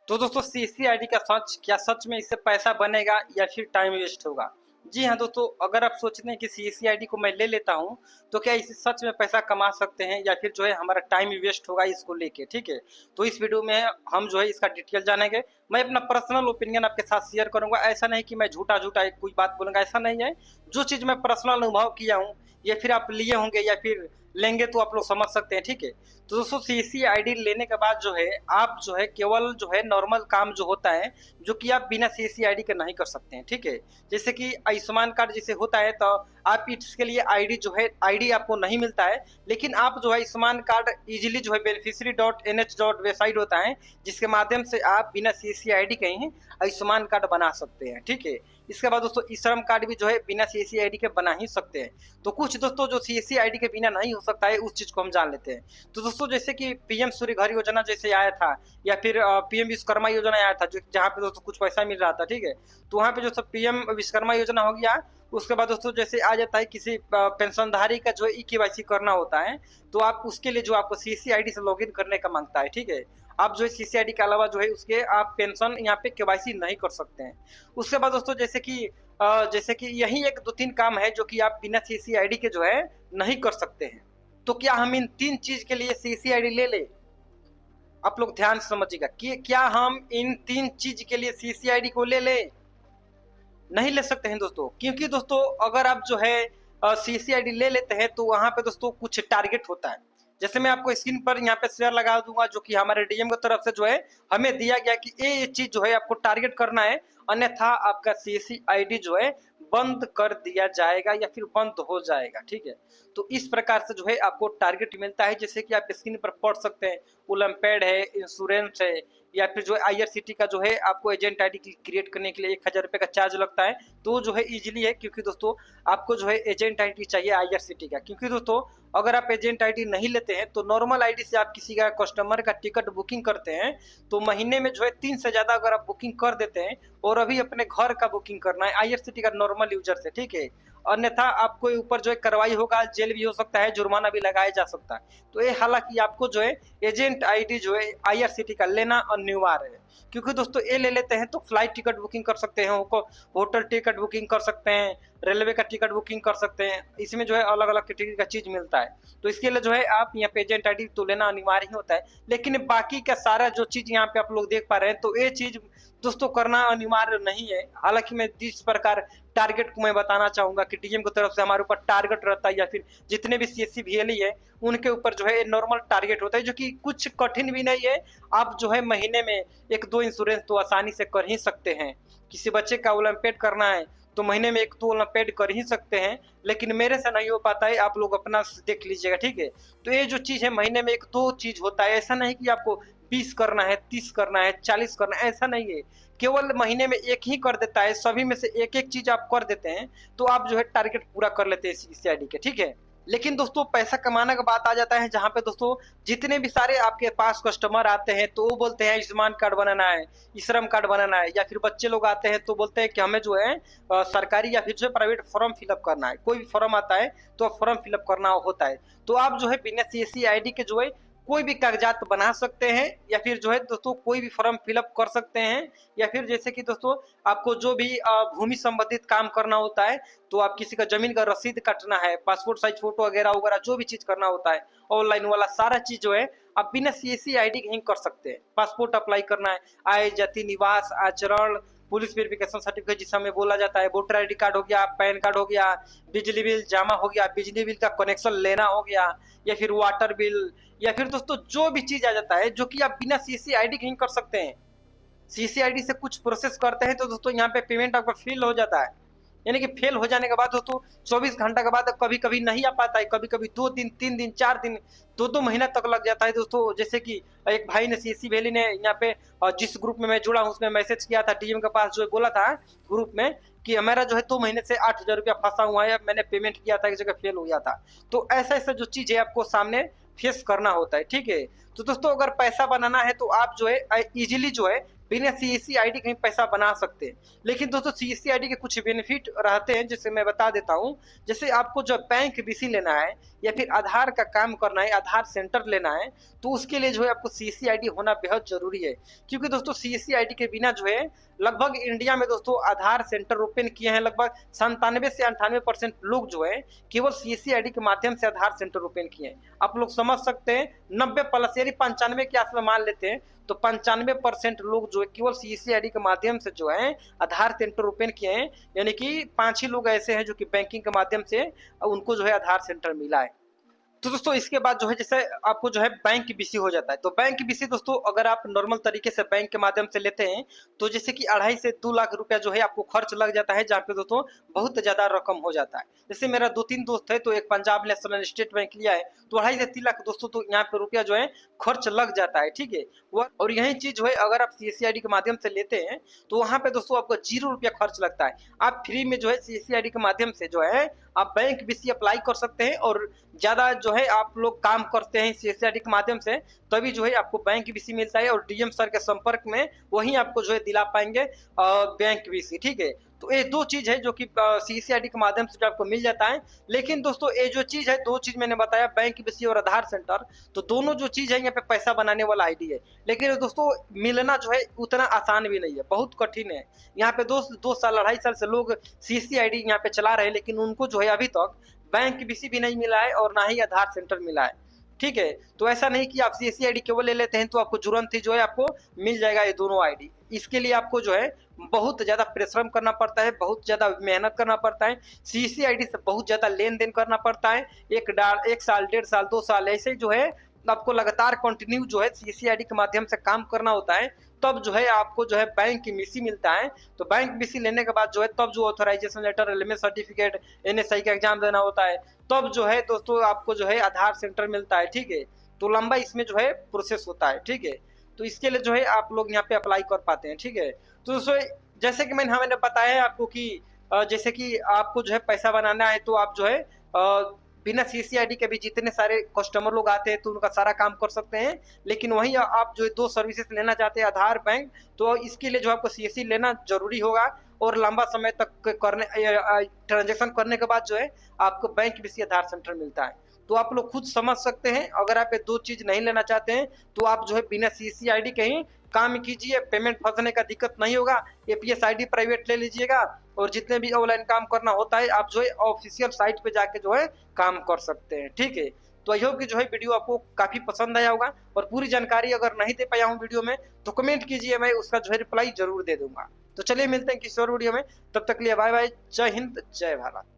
तो दोस्तों सीसीआईडी का सच क्या सच में इससे पैसा बनेगा या फिर टाइम वेस्ट होगा? जी हाँ दोस्तों, अगर आप सोचते हैं कि सीसीआईडी को मैं ले लेता हूँ तो क्या इससे सच में पैसा कमा सकते हैं या फिर जो है हमारा टाइम वेस्ट होगा इसको लेके, ठीक है। तो इस वीडियो में हम जो है इसका डिटेल जानेंगे। मैं अपना पर्सनल ओपिनियन आपके साथ शेयर करूंगा। ऐसा नहीं कि मैं झूठा झूठा एक कोई बात बोलूंगा, ऐसा नहीं है। जो चीज़ मैं पर्सनल अनुभव किया हूँ या फिर आप लिए होंगे या फिर लेंगे तो आप लोग समझ सकते हैं, ठीक है। तो दोस्तों सीसीआईडी लेने के बाद जो है आप जो है केवल जो है नॉर्मल काम जो होता है जो कि आप बिना सीसीआईडी के नहीं कर सकते हैं, ठीक है। जैसे कि आयुष्मान कार्ड जैसे होता है तो आप इसके लिए आईडी जो है आईडी आपको नहीं मिलता है, लेकिन आप जो है आयुष्मान कार्ड इजीली जो है beneficiary.nh वेबसाइट होता है जिसके माध्यम से आप बिना सीसीआईडी के ही आयुष्मान कार्ड बना सकते हैं, ठीक है। इसके बाद दोस्तों ई श्रम कार्ड भी जो है बिना सीसीआईडी के बना ही सकते हैं। तो कुछ दोस्तों जो सीसीआईडी के बिना नहीं हो सकता है उस चीज को हम जान लेते हैं। तो दोस्तों जैसे कि पीएम सूर्य घर योजना जैसे आया था या फिर पीएम विश्वकर्मा योजना आया था जो जहाँ पे दोस्तों कुछ पैसा मिल रहा था, ठीक है। तो वहाँ पे जो सब पीएम विश्वकर्मा योजना हो गया। उसके बाद दोस्तों जैसे आ जाता है किसी पेंशनधारी का जो ई केवाईसी करना होता है तो आप उसके लिए जो आपको सीसीआईडी से लॉगिन करने का मांगता है, ठीक है। आप जो है सीसीआईडी के अलावा जो है उसके आप पेंशन यहाँ पे केवाईसी नहीं कर सकते हैं। उसके बाद दोस्तों जैसे कि यही एक दो तीन काम है जो कि आप बिना सीसीआईडी के जो है नहीं कर सकते हैं। तो क्या हम इन तीन चीज के लिए सीसीआईडी ले ले? आप लोग ध्यान से समझिएगा कि क्या हम इन तीन चीज के लिए सीसीआईडी को ले ले? नहीं ले सकते हैं दोस्तों, क्योंकि दोस्तों अगर आप जो है सीसीआईडी ले लेते हैं तो वहां पे दोस्तों कुछ टारगेट होता है। जैसे मैं आपको स्क्रीन पर यहाँ पे शेयर लगा दूंगा जो कि हमारे डीएम की तरफ से जो है हमें दिया गया कि ये चीज जो है आपको टारगेट करना है, अन्यथा आपका सीसीआईडी जो है बंद कर दिया जाएगा या फिर बंद हो जाएगा, ठीक है। तो इस प्रकार से जो है आपको टारगेट मिलता है, जैसे कि आप स्क्रीन पर पढ़ सकते हैं। ओलंपेड है, इंश्योरेंस है, या फिर जो है आईआरसीटी का जो है आपको एजेंट आईडी क्रिएट करने के लिए 1000 रुपये का चार्ज लगता है। तो जो है इजीली है, क्योंकि दोस्तों आपको जो है एजेंट आईडी चाहिए आईआरसीटी का, क्योंकि दोस्तों अगर आप एजेंट आईडी नहीं लेते हैं तो नॉर्मल आईडी से आप किसी का कस्टमर का टिकट बुकिंग करते हैं तो महीने में जो है 3 से ज्यादा अगर आप बुकिंग कर देते हैं और अभी अपने घर का बुकिंग करना है आईआरसीटी का नॉर्मल यूजर से, ठीक है, अन्यथा आपको ऊपर जो है कार्रवाई होगा, जेल भी हो सकता है, जुर्माना भी लगाया जा सकता है। तो ये हालांकि आपको जो है एजेंट आईडी जो है आईआरसीटी का लेना अनिवार्य है, क्योंकि दोस्तों ये ले लेते हैं तो फ्लाइट टिकट बुकिंग कर सकते हैं, होटल टिकट बुकिंग कर सकते हैं, रेलवे का टिकट बुकिंग कर सकते हैं। इसमें जो है अलग अलग कैटेगरी का चीज मिलता है। तो इसके लिए जो है आप यहाँ पे एजेंट आईडी तो लेना अनिवार्य ही होता है, लेकिन बाकी का सारा जो चीज यहाँ पे आप लोग देख पा रहे हैं तो ये चीज दोस्तों करना अनिवार्य नहीं है। हालांकि मैं जिस प्रकार टारगेट को मैं बताना चाहूंगा कि डीएम की तरफ से हमारे ऊपर टारगेट रहता है या फिर जितने भी सीएससी वीएलई है उनके ऊपर जो है नॉर्मल टारगेट होता है, जो कि कुछ कठिन भी नहीं है। आप जो है महीने में 1-2 इंश्योरेंस तो आसानी से कर ही सकते हैं। किसी बच्चे का ओलंपियाड करना है तो महीने में 1-2 ओलंपियाड कर ही सकते हैं, लेकिन मेरे से नहीं हो पाता है, आप लोग अपना देख लीजिएगा, ठीक है। तो ये जो चीज है महीने में 1-2 चीज होता है, ऐसा नहीं कि आपको 20 करना है, 30 करना है, 40 करना है, ऐसा नहीं है। केवल महीने में एक ही कर देता है, सभी में से एक एक चीज आप कर देते हैं तो आप जो है टारगेट पूरा कर लेते हैं सीसीआईडी के, ठीक है। लेकिन दोस्तों पैसा कमाने का बात आ जाता है जहाँ पे दोस्तों जितने भी सारे आपके पास कस्टमर आते हैं तो वो बोलते हैं आयुष्मान कार्ड बनाना है, ई श्रम कार्ड बनाना है, या फिर बच्चे लोग आते हैं तो बोलते हैं कि हमें जो है सरकारी या फिर जो है प्राइवेट फॉर्म फिलअप करना है। कोई भी फॉर्म आता है तो फॉर्म फिलअप करना होता है। तो आप जो है बिना सीसीआईडी के जो है कोई भी कागजात बना सकते हैं या फिर जो है दोस्तों कोई भी फॉर्म फिलअप कर सकते हैं, या फिर जैसे कि दोस्तों आपको जो भी भूमि संबंधित काम करना होता है तो आप किसी का जमीन का रसीद काटना है, पासपोर्ट साइज फोटो वगैरह वगैरह जो भी चीज करना होता है ऑनलाइन वाला सारा चीज जो है आप बिना सीसीआईडी के ही कर सकते हैं। पासपोर्ट अप्लाई करना है, आय जाति निवास आचरण, पुलिस वेरिफिकेशन सर्टिफिकेट जिसे हमें बोला जाता है, वोटर आईडी कार्ड हो गया, पैन कार्ड हो गया, बिजली बिल जमा हो गया, बिजली बिल का कनेक्शन लेना हो गया, या फिर वाटर बिल, या फिर दोस्तों जो भी चीज आ जाता है जो कि आप बिना सीसीआईडी के ही कर सकते हैं। सीसीआईडी से कुछ प्रोसेस करते हैं तो दोस्तों यहाँ पे पेमेंट आपका फेल हो जाता है, यानी कि फेल हो जाने के बाद दोस्तों 24 घंटा के बाद कभी कभी नहीं आ पाता है, कभी कभी 2 दिन 3 दिन 4 दिन 2-2 महीना तक लग जाता है दोस्तों। जैसे कि एक भाई ने सीएससी वैली ने यहाँ पे जिस ग्रुप में मैं जुड़ा हूँ उसमें मैसेज किया था डीएम के पास, जो बोला था ग्रुप में कि हमारा जो है 2 महीने से 8000 रुपया फंसा हुआ है, मैंने पेमेंट किया था एक जगह फेल हो गया था। तो ऐसा ऐसा जो चीज है आपको सामने फेस करना होता है, ठीक है। तो दोस्तों अगर पैसा बनाना है तो आप जो है इजीली जो है बिना सीएससी आईडी कहीं पैसा बना सकते हैं। लेकिन दोस्तों सीएससी आईडी के कुछ बेनिफिट रहते हैं, जिसे मैं बता देता हूँ। जैसे आपको जब बैंक बीसी लेना है या फिर आधार का काम करना है, आधार सेंटर लेना है, तो उसके लिए जो है आपको सीएससी आईडी होना बेहद जरूरी है। क्योंकि दोस्तों सीएससी आईडी के बिना जो है लगभग इंडिया में दोस्तों आधार सेंटर ओपन किए हैं, लगभग 97 से 98% लोग जो है केवल सीएससी आईडी के माध्यम से आधार सेंटर ओपन किए हैं। आप लोग समझ सकते हैं 90 प्लस यानी 95 के आसपास मान लेते हैं, तो 95% लोग जो है केवल सीएससी आईडी के माध्यम से जो है आधार सेंटर ओपन किए हैं। यानी कि 5 ही लोग ऐसे हैं जो कि बैंकिंग के माध्यम से उनको जो है आधार सेंटर मिला है। तो दोस्तों इसके बाद जो है जैसे आपको जो है बैंक बीसी हो जाता है, तो बैंक बीसी दोस्तों अगर आप नॉर्मल तरीके से बैंक के माध्यम से लेते हैं तो जैसे कि 2.5 से 2 लाख रुपया जो है आपको खर्च लग जाता है, जहाँ पे दोस्तों बहुत ज्यादा रकम हो जाता है। जैसे मेरा 2-3 दोस्त है, तो एक पंजाब नेशनल स्टेट बैंक लिया है, तो 2.5 से 3 लाख दोस्तों तो यहाँ पे रुपया जो है खर्च लग जाता है, ठीक है। और यही चीज जो है अगर आप सीएससी आईडी के माध्यम से लेते हैं तो वहां पे दोस्तों आपको 0 रुपया खर्च लगता है। आप फ्री में जो है सीएससी आईडी के माध्यम से जो है आप बैंक बीसी अप्लाई कर सकते हैं, और ज्यादा जो है आप लोग काम करते हैं सीएससी आईडी के माध्यम से, तभी जो है आपको बैंक बीसी मिलता है। और डीएम सर के संपर्क में वही आपको जो है दिला पाएंगे बैंक बीसी, ठीक है। तो ये 2 चीज है जो कि सीएससी आईडी के माध्यम से जो आपको मिल जाता है। लेकिन दोस्तों ये जो चीज है, 2 चीज मैंने बताया, बैंक बीसी और आधार सेंटर, तो दोनों जो चीज है यहाँ पे पैसा बनाने वाला आईडी है। लेकिन दोस्तों मिलना जो है उतना आसान भी नहीं है, बहुत कठिन है। यहाँ पे 2 साल 2.5 साल से लोग सीएससी आईडी यहाँ पे चला रहे हैं, लेकिन उनको जो है अभी तक बैंक बीसी भी नहीं मिला है और ना ही आधार सेंटर मिला है, ठीक है। तो ऐसा नहीं कि आप सीएससी आईडी केवल ले लेते हैं तो आपको तुरंत ही जो है आपको मिल जाएगा ये दोनों आईडी। इसके लिए आपको जो है बहुत ज्यादा परिश्रम करना पड़ता है, बहुत ज्यादा मेहनत करना पड़ता है, सीएससी आईडी से बहुत ज्यादा लेन देन करना पड़ता है। 1 साल 1.5 साल 2 साल ऐसे जो है आपको लगातार कंटिन्यू जो है सीएससी आईडी के माध्यम से काम करना होता है, तब जो है आपको जो है बैंक बीसी मिलता है। तो बैंक बीसी लेने के बाद जो है तब जो authorization letter, LMS certificate, NSI का एग्जाम देना होता है, तब जो है दोस्तों आपको जो है आधार सेंटर मिलता है, ठीक है। तो लंबा इसमें जो है प्रोसेस होता है, ठीक है। तो इसके लिए जो है आप लोग यहाँ पे अप्लाई कर पाते हैं, ठीक है। तो दोस्तों जैसे कि मैंने बताया है आपको कि जैसे कि आपको जो है पैसा बनाना है, तो आप जो है बिना सीएससी आईडी के भी जितने सारे कस्टमर लोग आते हैं तो उनका सारा काम कर सकते हैं। लेकिन वहीं आप जो 2 सर्विसेज लेना चाहते हैं, आधार बैंक, तो इसके लिए जो आपको सीएससी लेना जरूरी होगा। और लंबा समय तक करने ट्रांजेक्शन करने के बाद जो है आपको बैंक बीसी आधार सेंटर मिलता है। तो आप लोग खुद समझ सकते हैं, अगर आप ये 2 चीज नहीं लेना चाहते हैं तो आप जो है बिना सीएससी आईडी के ही काम कीजिए, पेमेंट फंसने का दिक्कत नहीं होगा। एपीएस आईडी प्राइवेट ले लीजिएगा, और जितने भी ऑनलाइन काम करना होता है आप जो है ऑफिशियल साइट पे जाके जो है काम कर सकते हैं, ठीक है। तो आई होप कि जो है वीडियो आपको काफी पसंद आया होगा, और पूरी जानकारी अगर नहीं दे पाया हूँ वीडियो में तो कमेंट कीजिए, मैं उसका जो है रिप्लाई जरूर दे दूंगा। तो चलिए मिलते हैं किसी और वीडियो में, तब तक के लिए बाय बाय, जय हिंद जय भारत।